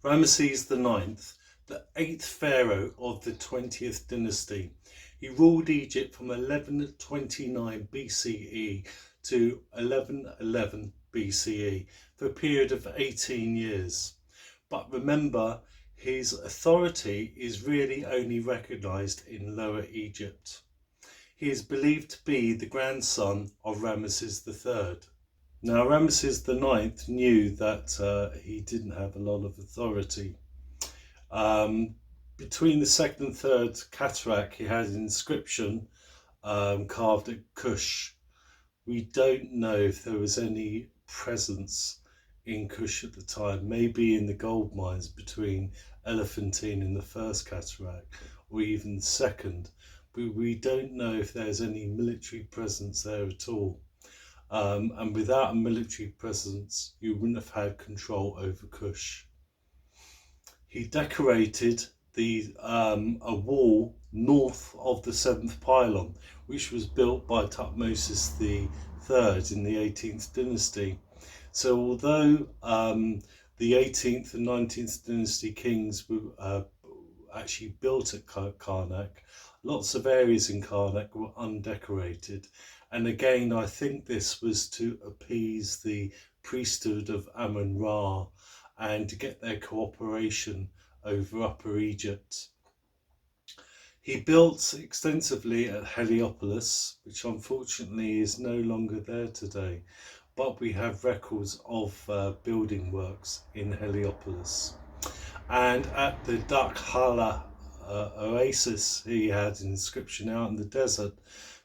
Ramesses IX, the 8th pharaoh of the 20th dynasty. He ruled Egypt from 1129 BCE to 1111 BCE for a period of 18 years. But remember, his authority is really only recognised in Lower Egypt. He is believed to be the grandson of Ramesses III. Now, Ramesses IX knew that he didn't have a lot of authority. Between the second and third cataract, he had an inscription carved at Kush. We don't know if there was any presence in Kush at the time, maybe in the gold mines between Elephantine and the first cataract, or even the second. But we don't know if there's any military presence there at all. And without a military presence, you wouldn't have had control over Kush. He decorated a wall north of the 7th pylon, which was built by Tutmosis III in the 18th dynasty. So although the 18th and 19th dynasty kings were actually built at Karnak, lots of areas in Karnak were undecorated. And again, I think this was to appease the priesthood of Amun-Ra and to get their cooperation over Upper Egypt. He built extensively at Heliopolis, which unfortunately is no longer there today, but we have records of building works in Heliopolis. And at the Dakhala oasis, he had an inscription out in the desert.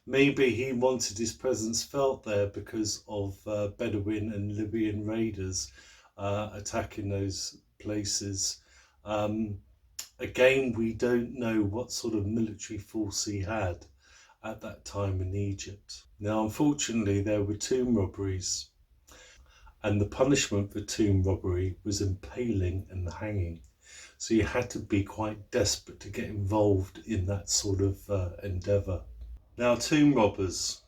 Maybe he wanted his presence felt there because of Bedouin and Libyan raiders attacking those places. Again, we don't know what sort of military force he had at that time in Egypt. Now, unfortunately, there were tomb robberies, and the punishment for tomb robbery was impaling and hanging. So you had to be quite desperate to get involved in that sort of endeavour. Now, tomb robbers.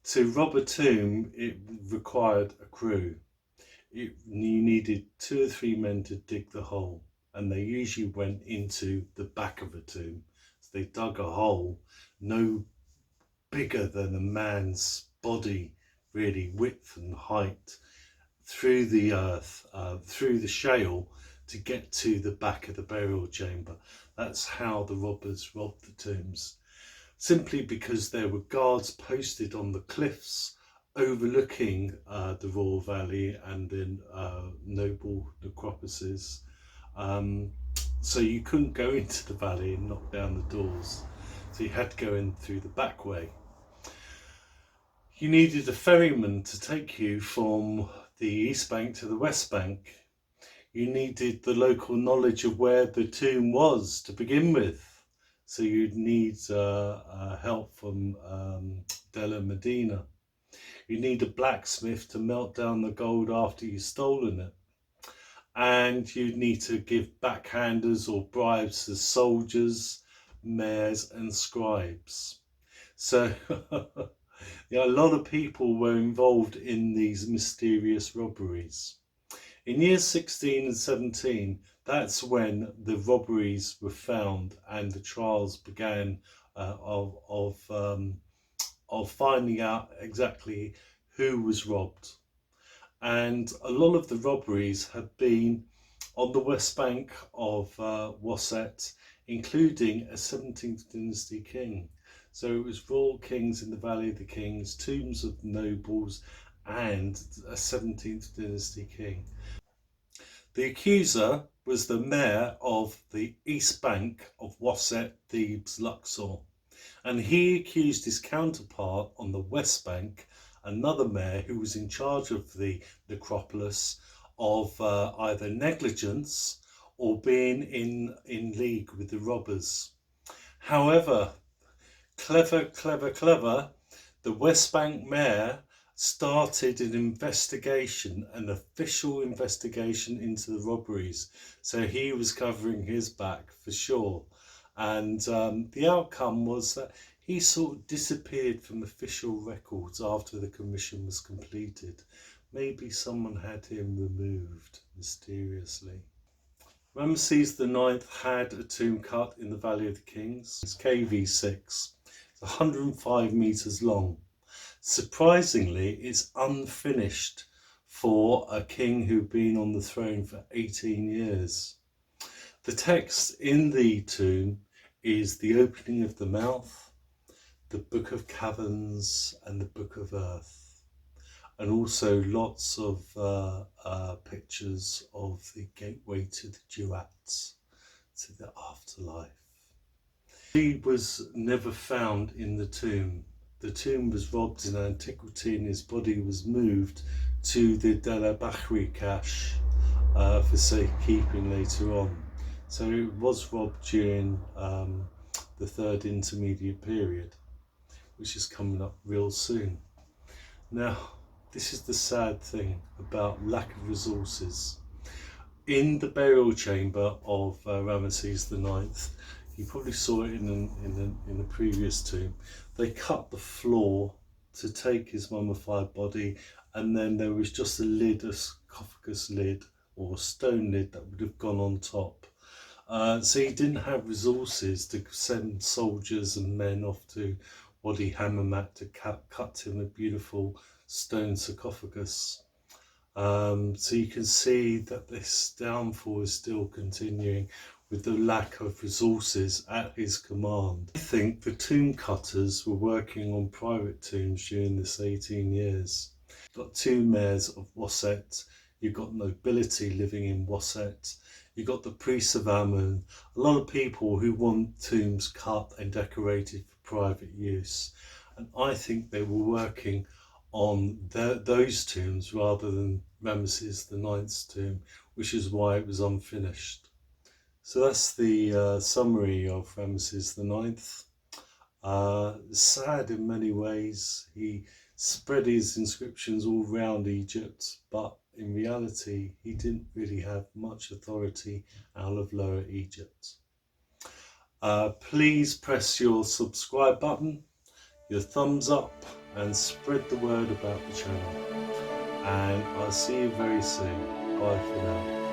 To rob a tomb, it required a crew. You needed 2 or 3 men to dig the hole, and they usually went into the back of a tomb. So they dug a hole no bigger than a man's body, really, width and height, through the earth, through the shale, to get to the back of the burial chamber. That's how the robbers robbed the tombs. Simply because there were guards posted on the cliffs overlooking the Royal Valley and the noble necropolises. So you couldn't go into the valley and knock down the doors. So you had to go in through the back way. You needed a ferryman to take you from the East Bank to the West Bank. You needed the local knowledge of where the tomb was to begin with. So you'd need help from Della Medina. You need a blacksmith to melt down the gold after you've stolen it. And you'd need to give backhanders or bribes to soldiers, mayors and scribes. So yeah, a lot of people were involved in these mysterious robberies. In years 16 and 17, that's when the robberies were found and the trials began of finding out exactly who was robbed. And a lot of the robberies have been on the west bank of Wasset, including a 17th dynasty king. So it was royal kings in the Valley of the Kings, tombs of nobles, and a 17th dynasty king. The accuser was the mayor of the East Bank of Wasset, Thebes, Luxor, and he accused his counterpart on the West Bank, another mayor who was in charge of the necropolis, of either negligence or being in league with the robbers. However, clever, the West Bank mayor started an investigation, an official investigation into the robberies. So he was covering his back for sure. And the outcome was that he sort of disappeared from official records after the commission was completed. Maybe someone had him removed mysteriously. Ramesses the Ninth had a tomb cut in the Valley of the Kings. It's KV6. It's 105 metres long. Surprisingly, it's unfinished for a king who'd been on the throne for 18 years. The text in the tomb is the opening of the mouth, the Book of Caverns and the Book of Earth, and also lots of pictures of the gateway to the duats, to the afterlife. He was never found in the tomb. The tomb was robbed in antiquity and his body was moved to the Delabachri cache for safekeeping later on. So it was robbed during the third intermediate period, which is coming up real soon. Now, this is the sad thing about lack of resources. In the burial chamber of Ramesses the Ninth, you probably saw it in the previous tomb, they cut the floor to take his mummified body, and then there was just a lid, a sarcophagus lid or a stone lid that would have gone on top. So he didn't have resources to send soldiers and men off to Wadi Hammamat to cut him a beautiful stone sarcophagus. So you can see that this downfall is still continuing with the lack of resources at his command. I think the tomb cutters were working on private tombs during this 18 years. You've got two mayors of Waset, you've got nobility living in Waset, you've got the priests of Amun, a lot of people who want tombs cut and decorated for private use. And I think they were working on those tombs rather than Ramesses the Ninth's tomb, which is why it was unfinished. So that's the summary of Ramesses the Ninth. Sad in many ways. He spread his inscriptions all around Egypt, but in reality he didn't really have much authority out of Lower Egypt. Please press your subscribe button, your thumbs up, and spread the word about the channel. And I'll see you very soon. Bye for now.